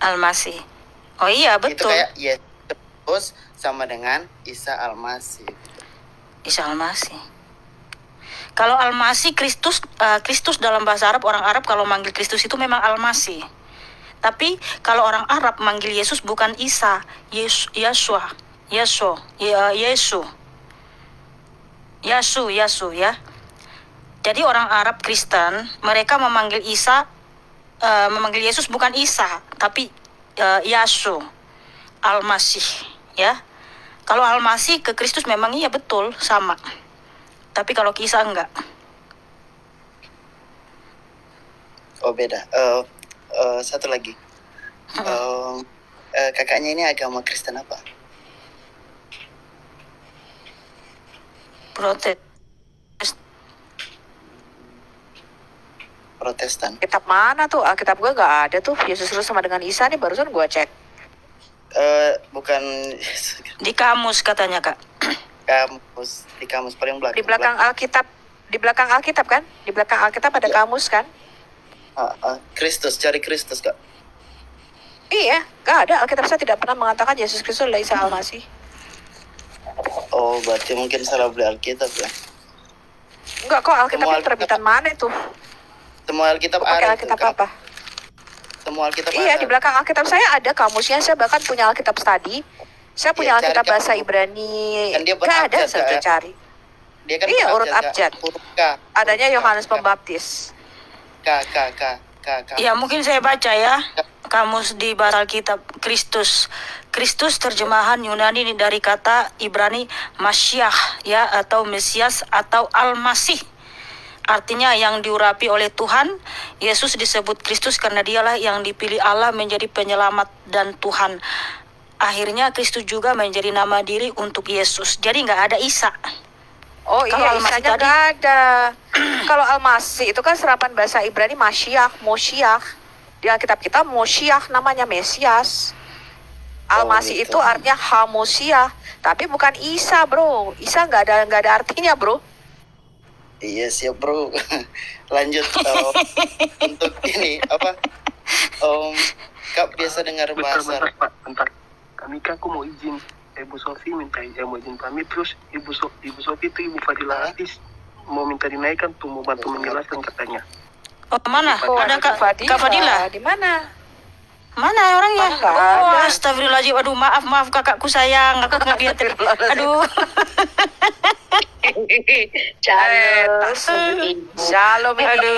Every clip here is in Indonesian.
Al-Masih. Oh iya, Itu betul. kayak Yesus sama dengan Isa Al-Masih. Isa Al-Masih. Kalau Al-Masih Kristus, Kristus dalam bahasa Arab, orang Arab kalau manggil Kristus itu memang Al-Masih. Tapi kalau orang Arab manggil Yesus bukan Isa, Yeshua, Yesu, Yesu ya. Jadi orang Arab Kristen mereka memanggil Isa, memanggil Yesus bukan Isa, tapi Yesu, Al-Masih ya. Kalau Al-Masih ke Kristus memang iya betul sama. Tapi kalau ke Isa enggak. Oh beda. Satu lagi. Kakaknya ini agama Kristen apa? Protestan. Kitab mana tuh? Kitab gue gak ada tuh. Yesus Kristus sama dengan Isa nih barusan gue cek. Bukan Di kamus katanya, Kak. di kamus paling belakang. Di belakang Alkitab. Di belakang Alkitab kan? Di belakang Alkitab ada kamus kan? Kristus, cari Kristus, Kak. Iya, gak ada. Alkitab saya tidak pernah mengatakan Yesus Kristus adalah Isa Al-Masih. Oh, berarti mungkin salah beli Alkitab ya. Enggak kok, Alkitabnya terbitan mana itu? Semua Alkitab ada. Pakai Alkitab apa? Semua Alkitab Iya, ada. di belakang Alkitab saya ada kamusnya. Saya bahkan punya Alkitab study. Saya punya Alkitab bahasa Ibrani. Kan dia Gak ada, berabjad, saya udah cari. Dia kan Iya, urut abjad. Adanya Yohanes Pembaptis. K. Ya mungkin saya baca ya. Kamus di bahasa Alkitab Kristus. Kristus terjemahan Yunani dari kata Ibrani Masyiah ya, atau Mesias atau Al-Masih. Artinya yang diurapi oleh Tuhan. Yesus disebut Kristus karena dialah yang dipilih Allah menjadi penyelamat dan Tuhan. Akhirnya Kristus juga menjadi nama diri untuk Yesus. Jadi nggak ada Isa. Oh iya, Isanya nggak ada. Kalau Al-Masih itu kan serapan bahasa Ibrani Masyiah, Mosyiah. Di Alkitab kita Mosyiah namanya Mesias. Al-Masih itu artinya Hamosiah, tapi bukan Isa, bro. Isa nggak ada artinya, bro. Iya siap, bro. Lanjut untuk ini apa? Kak biasa dengar bahasa. Bentar. Kami kan aku mau izin. Ibu Sofi mau izin pamit, terus Ibu Sofi itu Ibu Fadila Hafiz mau minta dinaikkan tuh, mau bantu menjelaskan katanya. Oh, mana? Ada Kak Fadila? Di mana? Mana orangnya? Oh, astagfirullahaladzim. Aduh, maaf kakakku sayang. Aku nggak lihat. Aduh. Shalom ini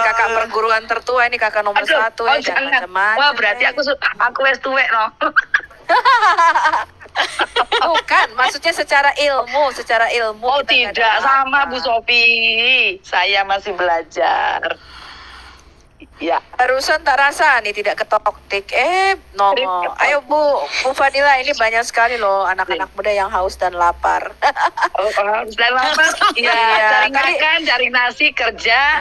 kakak perguruan tertua ini, kakak nomor 1 ya, jangan macam-macam. Wah, berarti aku wes tuwek no. Bukan, maksudnya secara ilmu. Oh tidak, sama Bu Sofi. Saya masih belajar. Ya. Barusan tak rasa nih tidak ketok-tik. Nongol. Ayo Bu Fadila, ini banyak sekali loh anak-anak muda yang haus dan lapar. Haus dan lapar? Iya, cari makan, cari nasi, kerja,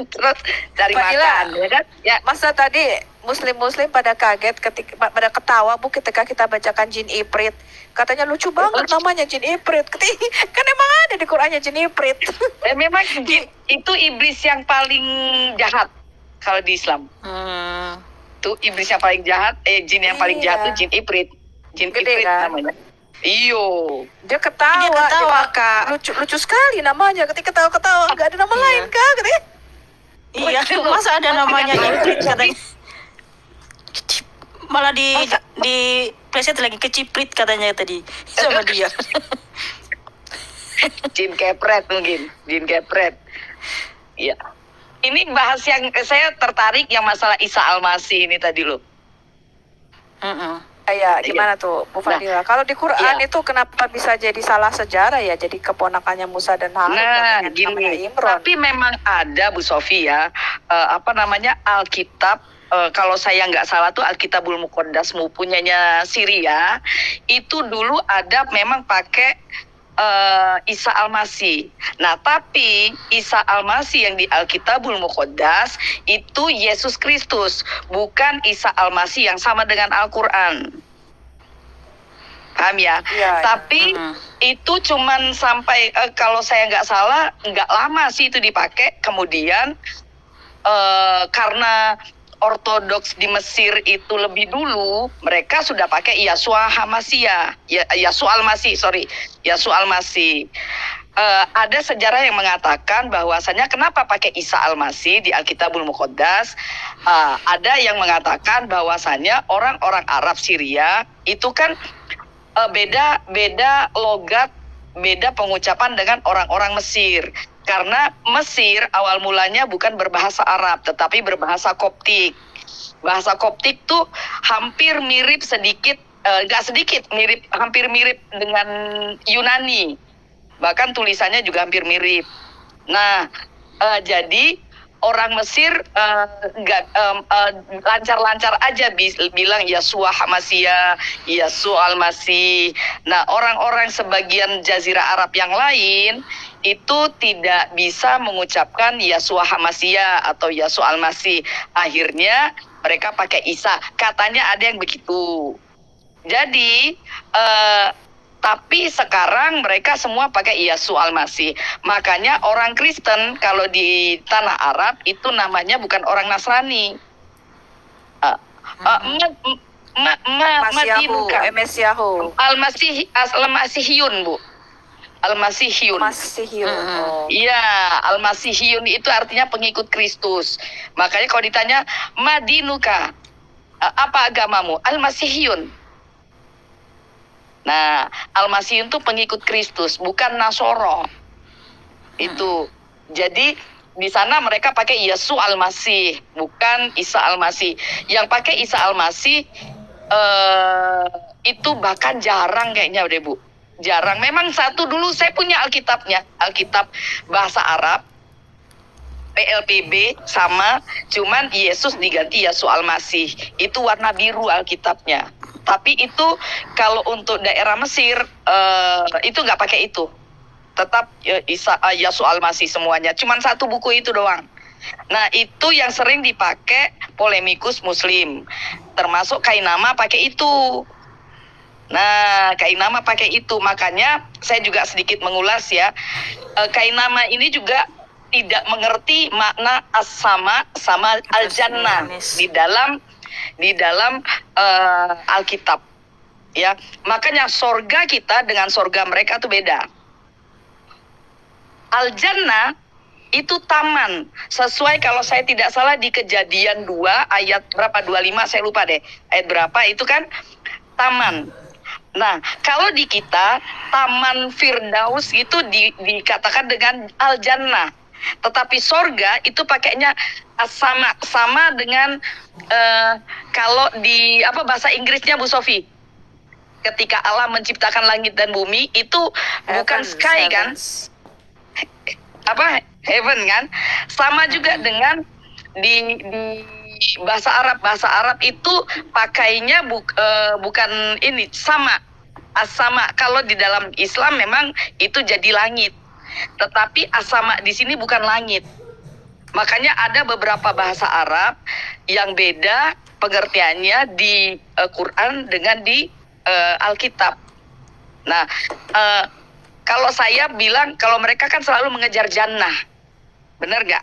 terus cari makan, ya kan? Ya. Masa tadi Muslim pada kaget pada ketawa Bu ketika kita bacakan jin Ifrit. Katanya lucu banget namanya jin Ifrit. Kan emang ada di Qur'annya jin Ifrit. Memang jin itu iblis yang paling jahat kalau di Islam. Tuh iblis yang paling jahat, jin yang paling jahat tuh jin Ifrit. Jin Gede, Ifrit kan? namanya. Iyo. Dia ketawa Kak. Lucu sekali namanya. Ketika ketawa nggak ada nama lain Kak. Katanya. Iya, masa ada namanya Ifrit katanya. Malah di preset lagi keciprit katanya tadi sama dia. Jin kepret mungkin, jin kepret. Iya. Ini bahas yang saya tertarik yang masalah Isa Al-Masih ini tadi loh. Ya, gimana tuh Bu Fadila? Kalau di Quran itu kenapa bisa jadi salah sejarah ya? Jadi keponakannya Musa dan Harun. Nah, gini. Tapi memang ada Bu Sofi ya, Alkitab. Kalau saya nggak salah tuh Alkitabul Muqaddas punyanya Syria itu dulu ada memang pakai Isa Al-Masih. Nah tapi Isa Al-Masih yang di Alkitabul Muqaddas itu Yesus Kristus, bukan Isa Al-Masih yang sama dengan Al-Quran. Paham ya? Tapi itu cuman sampai kalau saya nggak salah nggak lama sih itu dipakai, kemudian karena Ortodoks di Mesir itu lebih dulu, mereka sudah pakai Yasua Hamasiyah, Yasua Al-Masih, Yasua Al-Masih. Ada sejarah yang mengatakan bahwasanya kenapa pakai Isa Al-Masih di Alkitabul Muqaddas. Ada yang mengatakan bahwasanya orang-orang Arab Syria itu kan beda logat, beda pengucapan dengan orang-orang Mesir. Karena Mesir awal mulanya bukan berbahasa Arab, tetapi berbahasa Koptik. Bahasa Koptik tuh hampir mirip sedikit, hampir mirip dengan Yunani. Bahkan tulisannya juga hampir mirip. Nah, jadi orang Mesir lancar-lancar aja bilang Yasua Hamasiyah, Yasua Al-Masih. Nah, orang-orang sebagian Jazirah Arab yang lain itu tidak bisa mengucapkan Yasua Hamasiyah atau Yasua Al-Masih. Akhirnya mereka pakai Isa. Katanya ada yang begitu. Jadi, tapi sekarang mereka semua pakai Yasua Al-Masih. Makanya orang Kristen kalau di tanah Arab itu namanya bukan orang Nasrani. Mesiahu. Al-Masihiyun, Bu. Al-Masihiyun. Iya, Al-Masihiyun itu artinya pengikut Kristus. Makanya kalau ditanya, Madinuka, apa agamamu? Al-Masihiyun. Nah, Al-Masihiyun itu pengikut Kristus, bukan Nasoro. Itu. Jadi di sana mereka pakai Yesus Al-Masih, bukan Isa Al-Masih. Yang pakai Isa Al-Masih itu bahkan jarang kayaknya deh, Bu. Jarang. Memang satu dulu saya punya Alkitabnya, Alkitab bahasa Arab, PLPB sama, cuman Yesus diganti Yesus Al-Masih. Itu warna biru Alkitabnya. Tapi itu kalau untuk daerah Mesir itu nggak pakai itu. Tetap Yesus Al-Masih semuanya. Cuman satu buku itu doang. Nah, itu yang sering dipakai polemikus Muslim. Termasuk Kainama pakai itu. Nah, Kainama pakai itu. Makanya saya juga sedikit mengulas ya. Kainama ini juga tidak mengerti makna as-sama sama al-jannah di dalam Alkitab. Ya, makanya sorga kita dengan sorga mereka itu beda. Al-jannah itu taman. Sesuai kalau saya tidak salah di Kejadian 2 ayat berapa, 25 saya lupa deh. Ayat berapa itu kan taman. Nah, kalau di kita Taman Firdaus itu dikatakan dengan Al-Jannah. Tetapi sorga itu pakainya sama dengan kalau di bahasa Inggrisnya Bu Sofi. Ketika Allah menciptakan langit dan bumi itu bukan sky kan? Heaven kan? Sama juga dengan di bahasa Arab itu pakainya bukan ini sama. As-sama kalau di dalam Islam memang itu jadi langit. Tetapi as-sama di sini bukan langit. Makanya ada beberapa bahasa Arab yang beda pengertiannya di Quran dengan di Alkitab. Nah, kalau saya bilang kalau mereka kan selalu mengejar jannah. Benar gak?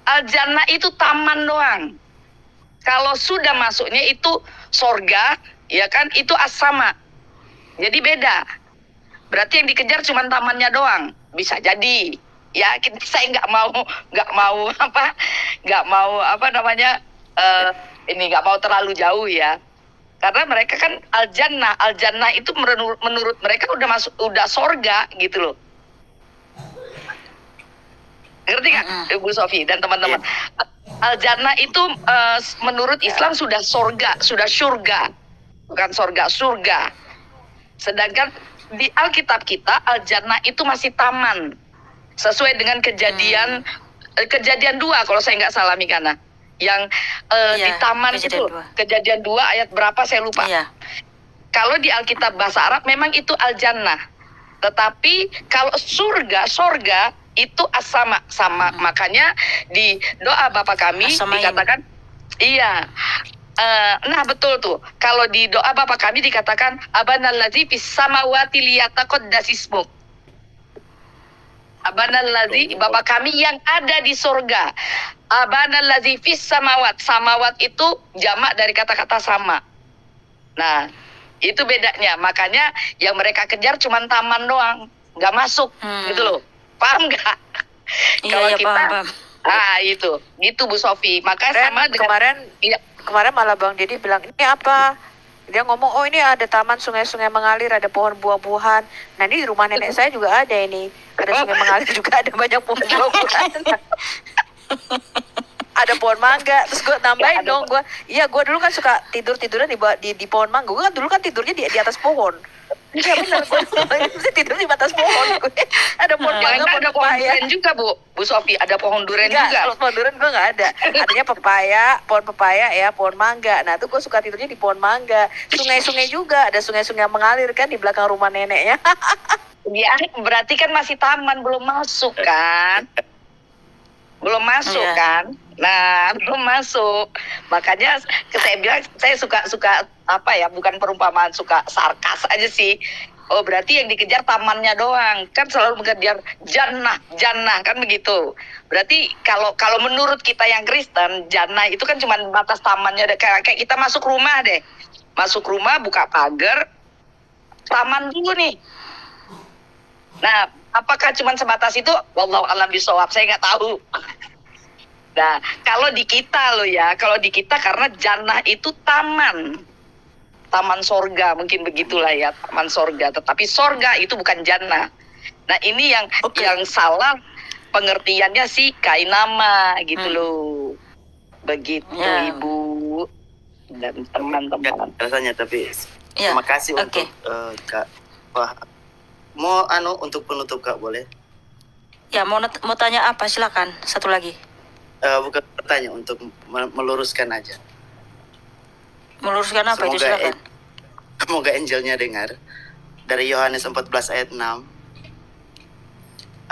Al-jannah itu taman doang. Kalau sudah masuknya itu sorga, ya kan, itu as-sama. Jadi beda. Berarti yang dikejar cuma tamannya doang. Bisa jadi. Ya, saya nggak mau terlalu jauh ya. Karena mereka kan al-jannah itu menurut mereka udah sorga gitu loh. Ngerti nggak, Ibu Sofi dan teman-teman? Al-jannah itu menurut Islam sudah sorga, sudah surga, bukan sorga, surga. Sedangkan di Alkitab kita al-jannah itu masih taman, sesuai dengan kejadian 2 kalau saya nggak salah Mikana. Yang di taman itu, Kejadian 2 ayat berapa saya lupa. Kalau di Alkitab bahasa Arab memang itu al-jannah. Tetapi kalau sorga itu as-sama. Makanya di doa Bapa kami dikatakan, iya. Nah betul tuh. Kalau di doa Bapa kami dikatakan abanal ladzi fis samawati liyataqaddasismuk. Abanalladzi, Bapa kami yang ada di sorga. Abanalladzi fis samawat. Samawat itu jamak dari kata-kata sama. Nah, itu bedanya. Makanya yang mereka kejar cuma taman doang, nggak masuk, gitu loh. Paham nggak? Kalau Iya, kita, paham. itu, gitu Bu Sofi. Makanya sama dengan Kemarin malah Bang Deddy bilang, ini apa? Dia ngomong, oh ini ada taman sungai-sungai mengalir, ada pohon buah-buahan. Nah ini di rumah nenek saya juga ada ini. Ada sungai mengalir juga, ada banyak pohon buah-buahan. Ada pohon mangga. Terus gue tambahin dong, gue dulu kan suka tidur-tiduran di pohon mangga. Gue kan dulu kan tidurnya di atas pohon. Iya benar, gue mesti tidur di atas pohon. Ada pohon mangga, pohon ada pohon pepaya. durian juga Bu Sofi, ada pohon durian Enggak, juga. kalau pohon durian gue nggak ada. Adanya pohon pepaya ya, pohon mangga. Nah tuh gue suka tidurnya di pohon mangga. Sungai-sungai juga, ada sungai-sungai yang mengalir kan di belakang rumah neneknya. Ya, berarti kan masih taman, belum masuk kan? Belum masuk Iya. kan? Nah, belum masuk. Makanya saya bilang saya suka apa ya? Bukan perumpamaan, suka sarkas aja sih. Oh, berarti yang dikejar tamannya doang. Kan selalu mengejar jannah kan begitu. Berarti kalau menurut kita yang Kristen, jannah itu kan cuma batas tamannya. Kayak kita masuk rumah deh. Masuk rumah, buka pagar, taman dulu nih. Nah, apakah cuma sebatas itu? Wallahu a'lam bishawab, saya nggak tahu. Nah, kalau di kita loh ya, karena jannah itu taman sorga, mungkin begitulah ya, taman sorga. Tetapi sorga itu bukan jannah. Nah, ini yang salah pengertiannya sih kainama gitu loh. Begitu Ya. Ibu dan teman-teman. Rasanya tapi Ya, terima kasih oke. untuk Kak. Wah, mau untuk penutup Kak boleh? Ya, mau tanya apa? Silakan. Satu lagi. Bukan bertanya, untuk meluruskan aja. Meluruskan apa itu? Silakan. Semoga angelnya dengar. Dari Yohanes 14 ayat 6.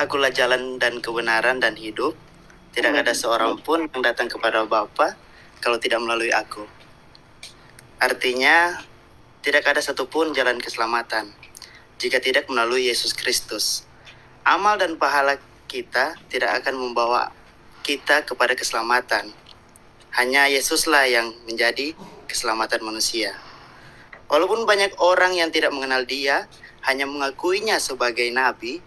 Akulah jalan dan kebenaran dan hidup. Tidak ada seorang pun yang datang kepada Bapa kalau tidak melalui aku. Artinya, tidak ada satupun jalan keselamatan jika tidak melalui Yesus Kristus. Amal dan pahala kita tidak akan membawa kita kepada keselamatan. Hanya Yesuslah yang menjadi keselamatan manusia. Walaupun banyak orang yang tidak mengenal Dia, hanya mengakuinya sebagai nabi,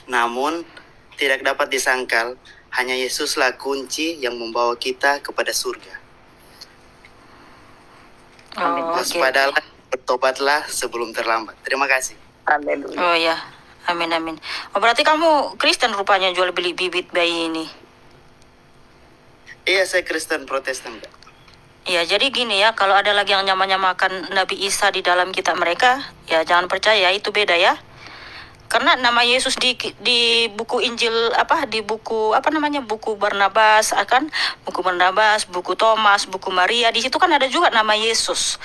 namun tidak dapat disangkal, hanya Yesuslah kunci yang membawa kita kepada surga. Oh, oke. Waspadalah, bertobatlah sebelum terlambat. Terima kasih. Haleluya. Oh ya, amin amin. Oh berarti kamu Kristen rupanya jual beli bibit bayi ini. Iya, saya Kristen Protestan, Kak. Ya jadi gini ya, kalau ada lagi yang nyamakan Nabi Isa di dalam kitab mereka, ya jangan percaya, itu beda ya. Karena nama Yesus di buku Injil buku Barnabas, buku Barnabas, buku Thomas, buku Maria, di situ kan ada juga nama Yesus.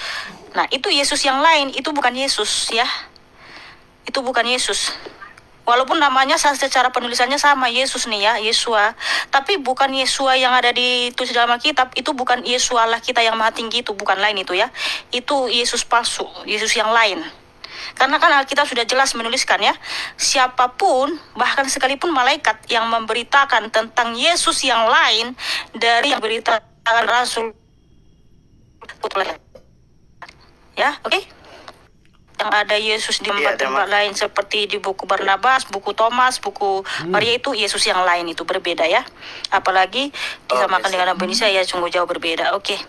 Nah, itu Yesus yang lain, itu bukan Yesus ya. Itu bukan Yesus. Walaupun namanya secara penulisannya sama, Yesus nih ya, Yesua. Tapi bukan Yesua yang ada di tulis dalam Alkitab, itu bukan Yesua Allah kita yang maha tinggi, itu bukan lain itu ya. Itu Yesus palsu, Yesus yang lain. Karena kan Alkitab sudah jelas menuliskan ya, siapapun, bahkan sekalipun malaikat yang memberitakan tentang Yesus yang lain dari yang beritakan Rasul. Ya, oke? Yang ada Yesus di tempat lain seperti di buku Barnabas, buku Thomas, buku Maria, itu Yesus yang lain, itu berbeda ya. Apalagi disamakan dengan Nabi Isa, ya sungguh jauh berbeda. Oke.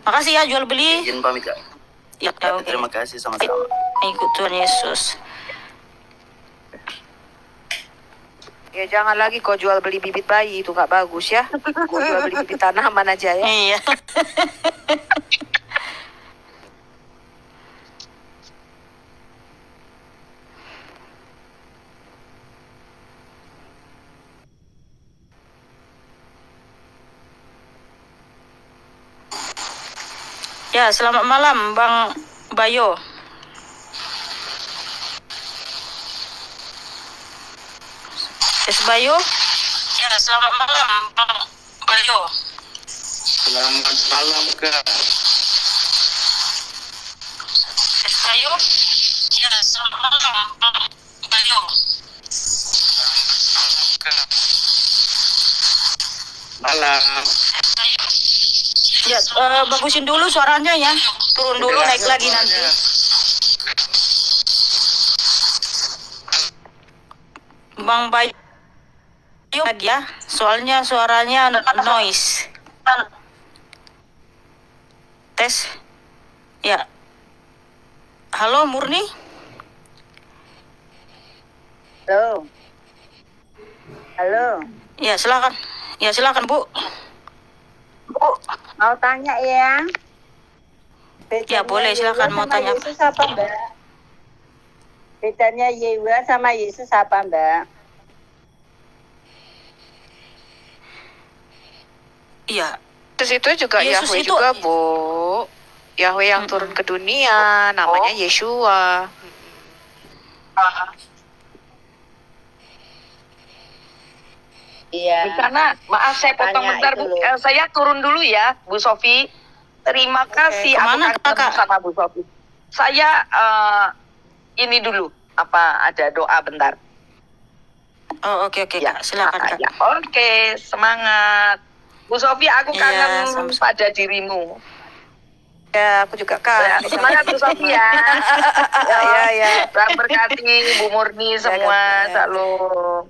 Makasih ya jual beli. Izin pamit, Kak. Ya, oke. Terima kasih, sama-sama. Ikut Tuhan Yesus. Ya jangan lagi kau jual beli bibit bayi, itu nggak bagus ya. Kau jual beli bibit tanaman aja ya. Iya. Ya, selamat malam Bang Bayo. Yes, Bayo. Ya, selamat malam Bang Bayo. Selamat malam, Kak. Yes, Bayo. Ya, selamat malam Bang Bayo. Selamat Malam. Ya, bagusin dulu suaranya ya. Turun dulu, naik lagi nanti. Bang Bayu lagi ya, soalnya suaranya noise. Tes. Ya. Halo Murni. Halo. Halo. Ya, silakan. Ya, silakan Bu. Bu, mau tanya ya. Ya, boleh, silakan mau tanya apa. Yesus apa, Mbak? Bedanya Yewa sama Yesus apa, Mbak? Iya. Terus itu juga Yesus Yahweh itu- juga, Bu. Yahweh yang turun ke dunia, namanya Yeshua. Iya. Karena maaf saya potong Tanya bentar itu Bu. loh. Saya turun dulu ya Bu Sofi. Terima kasih kemana, aku kangen Kakak? sama Bu Sofi. Saya ini dulu ada doa bentar. Oh, oke, Ya, Kak. Silakan, Kak. ya. Oke, semangat. Bu Sofi, aku Iya, kangen sama-sama. pada dirimu. Ya, aku juga Ya, kan. semangat Bu Sofi ya. Ya. Tuhan berkati Bu Murni semua. Kakak. Salam.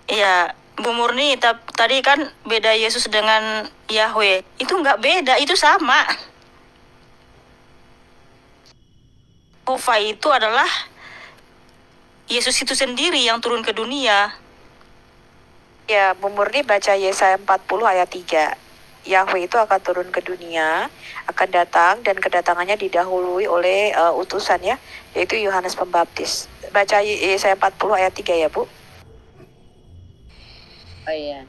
Iya, Bu Murni, tadi kan beda Yesus dengan Yahweh. Itu nggak beda, itu sama. Jehovah itu adalah Yesus itu sendiri yang turun ke dunia. Ya, Bu Murni baca Yesaya 40 ayat 3. Yahweh itu akan turun ke dunia, akan datang, dan kedatangannya didahului oleh utusan ya, yaitu Yohanes Pembaptis. Baca Yesaya 40 ayat 3 ya, Bu. Oh iya.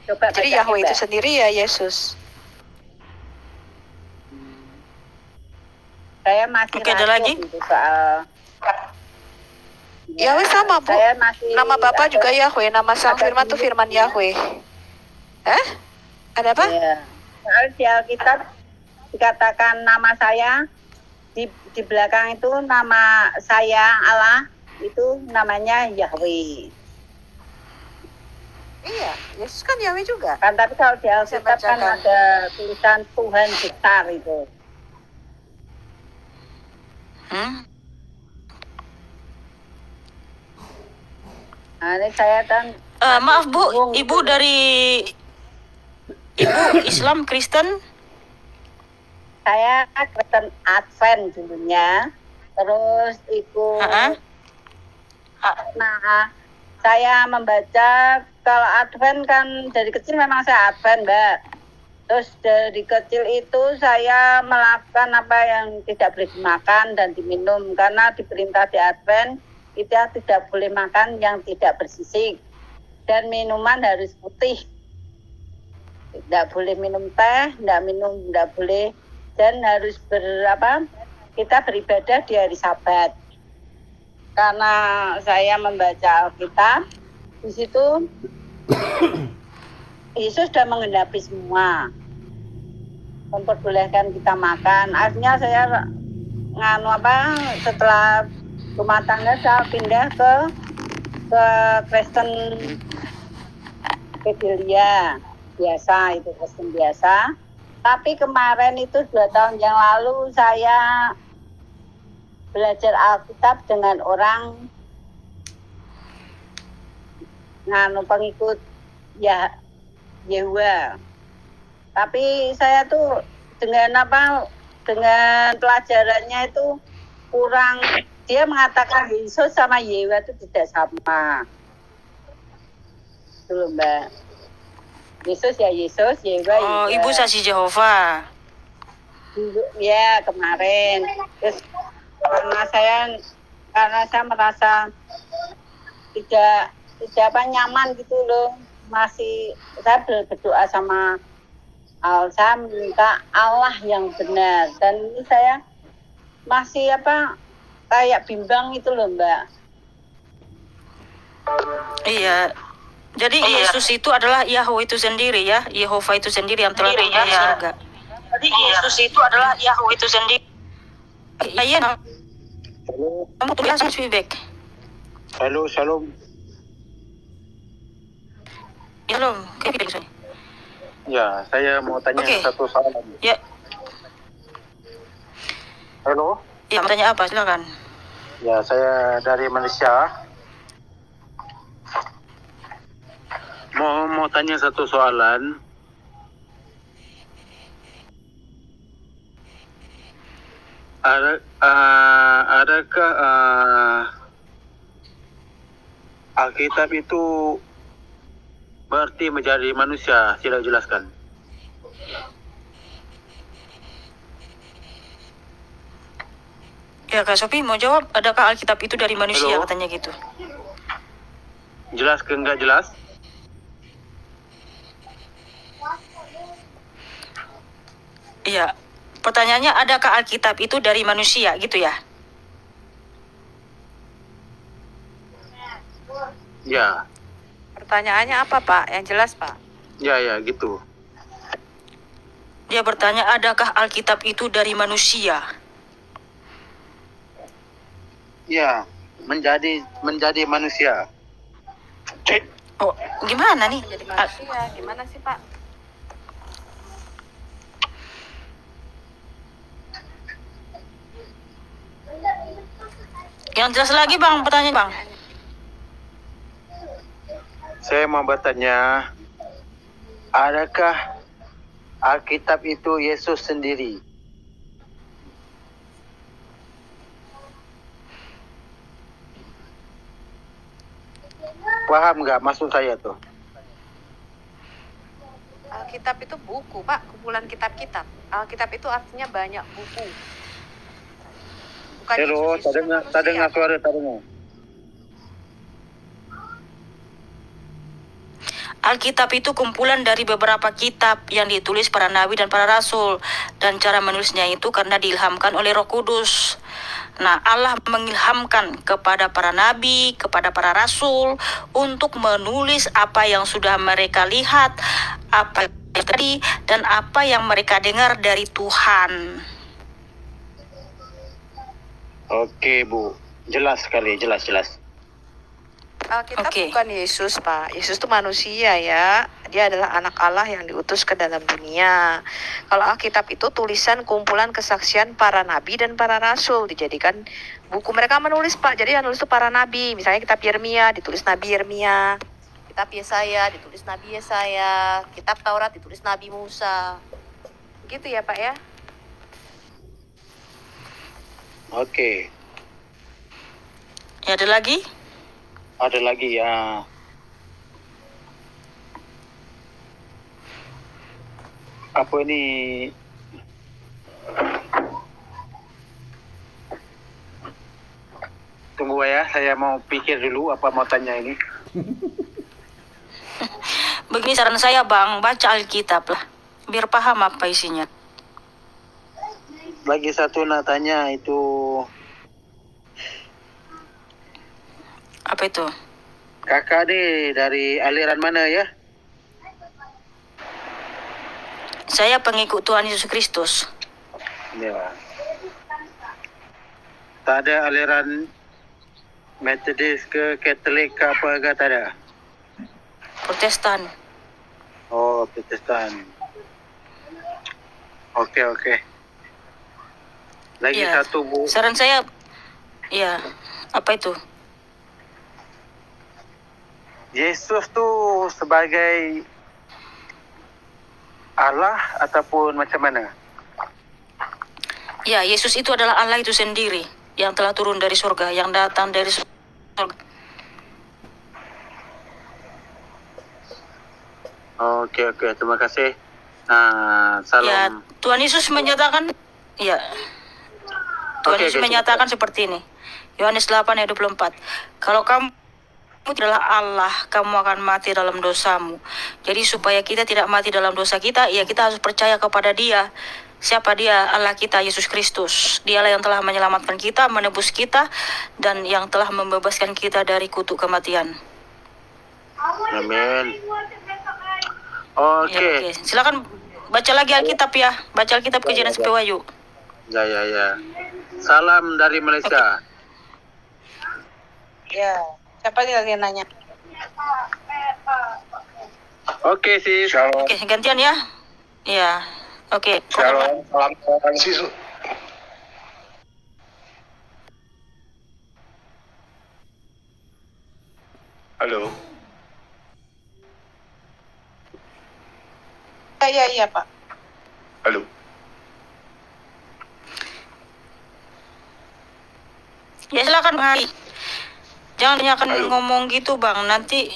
Coba Jadi bacain, Yahweh itu Mbak. sendiri ya Yesus. Saya masih Oke, ada ragu lagi? gitu soal Yahweh sama, Bu. Saya masih Nama Bapa ada- juga Yahweh, nama Sang ada Firman itu Firman bingung ya. Yahweh. Ada apa? Iya. Soal di Alkitab dikatakan nama saya di belakang itu nama saya Allah itu namanya Yahweh. Iya, Yesus kan Yahweh juga. Kan tapi kalau di Alkitab kan bacakan. ada tulisan Tuhan besar itu. Hmm? Nah, ini saya kan Maaf Bu, bingung Ibu gitu. dari Ibu Islam Kristen? Saya Kristen Advent dulunya, terus ikut. Ha-ha. Nah, saya membaca kalau Advent kan dari kecil memang saya Advent, Mbak. Terus dari kecil itu saya melakukan apa yang tidak boleh dimakan dan diminum karena diperintah di Advent kita tidak boleh makan yang tidak bersisik dan minuman harus putih. Tidak boleh minum teh, tidak boleh dan harus kita beribadah di hari Sabat. Karena saya membaca Alkitab, di situ Yesus sudah menggenapi semua, memperbolehkan kita makan. Akhirnya saya setelah rumah tangga saya pindah ke Kristen Pedelia biasa, itu Kristen biasa. Tapi kemarin itu 2 tahun yang lalu saya belajar Alkitab dengan orang pengikut Yehuwa. Tapi saya tuh dengan pelajarannya itu kurang. Dia mengatakan Yesus sama Yehuwa itu tidak sama. Itu loh, Mbak. Yesus ya Yesus, Yehuwa Oh, Yehuwa. Ibu saksi Jehovah. Ya kemarin. Terus karena saya merasa tidak nyaman gitu loh, masih saya berdoa sama Allah, saya minta Allah yang benar dan ini saya masih kayak bimbang itu loh, Mbak. Iya. Jadi Yesus itu adalah Yahweh itu sendiri ya, Yehova itu sendiri yang telah turun dari surga. Jadi Yesus itu adalah Yahweh itu sendiri. Iya. Kamu tulis feedback. Halo, shalom. belum. Oke, misalnya. Ya, saya mau tanya Oke. satu soalan. Ya, Halo? ya mau tanya apa? Silakan. Ya, saya dari Malaysia. Mau tanya satu soalan. Adakah Alkitab itu berarti menjadi manusia? Sila jelaskan. Ya, Kak Sophie mau jawab, adakah Alkitab itu dari manusia? Halo? Katanya gitu. Jelas ke enggak jelas? Iya. Pertanyaannya, adakah Alkitab itu dari manusia gitu ya? Ya, Pertanyaannya apa, Pak? Yang jelas, Pak. ya gitu. Dia bertanya, adakah Alkitab itu dari manusia? Ya, menjadi manusia. Oh, gimana nih? Jadi manusia, gimana sih, Pak? Yang jelas lagi, Bang, pertanyaan, Bang. Saya mau bertanya, adakah Alkitab itu Yesus sendiri? Paham nggak maksud saya tuh? Alkitab itu buku, Pak. Kumpulan kitab-kitab. Alkitab itu artinya banyak buku. Bukan Halo, Yesus itu tak dengar manusia. suara, tak dengar. Alkitab itu kumpulan dari beberapa kitab yang ditulis para nabi dan para rasul. Dan cara menulisnya itu karena diilhamkan oleh Roh Kudus. Nah, Allah mengilhamkan kepada para nabi, kepada para rasul untuk menulis apa yang sudah mereka lihat, apa yang terjadi, dan apa yang mereka dengar dari Tuhan. Oke, Bu. Jelas sekali, jelas. Alkitab Oke. bukan Yesus, Pak. Yesus itu manusia ya. Dia adalah anak Allah yang diutus ke dalam dunia. Kalau Alkitab itu tulisan kumpulan kesaksian para nabi dan para rasul. Dijadikan buku. Mereka menulis, Pak. Jadi yang nulis itu para nabi. Misalnya kitab Yeremia, ditulis Nabi Yeremia. Kitab Yesaya, ditulis Nabi Yesaya. Kitab Taurat, ditulis Nabi Musa. Gitu ya, Pak ya. Oke. Ya, ada lagi? Ada lagi ya. Apa ini? Tunggu ya, saya mau pikir dulu apa mau tanya ini. Begini saran saya, Bang, baca Alkitab lah, biar paham apa isinya. Lagi satu nak tanya itu, Apa itu? kakak ni dari aliran mana ya? Saya pengikut Tuhan Yesus Kristus. Ya. Tak ada aliran Metodis ke Katolik ke apa ke, tak ada? Protestan. Oh, Protestan. Oke. Lagi Ya. satu, Bu. Saran saya, ya, apa itu? Yesus tu sebagai Allah ataupun macam mana? Ya, Yesus itu adalah Allah itu sendiri yang telah turun dari surga, yang datang dari surga. Oke, terima kasih. Ya, Salam. Tuhan Yesus menyatakan, ya, Tuhan Oke, Yesus oke, menyatakan seperti ini. Yohanes 8 ayat 24. Kalau kamu adalah Allah, kamu akan mati dalam dosamu. Jadi supaya kita tidak mati dalam dosa kita, ya kita harus percaya kepada Dia. Siapa Dia? Allah kita, Yesus Kristus. Dialah yang telah menyelamatkan kita, menebus kita, dan yang telah membebaskan kita dari kutuk kematian. Amin. Ya, Oke. oke. Silakan baca lagi Alkitab ya. Baca Alkitab Kejadian sampai Wahyu. Ya. Salam dari Malaysia. Ya, siapa lagi yang nanya? Oke, sis. Shalom. Oke, gantian ya. Iya. Oke. Shalom. Salam sis. Halo. Iya, Pak. Halo. Ya silakan Bang Hari. Jangan tanyakan Halo. ngomong gitu Bang, nanti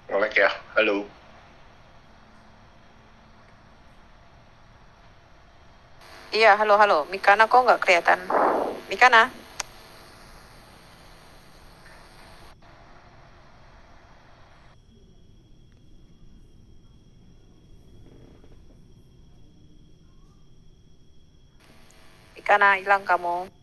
Ngelek ya. Halo. Iya, halo. Mikana kok nggak kelihatan? Mikana? Mikana hilang kamu.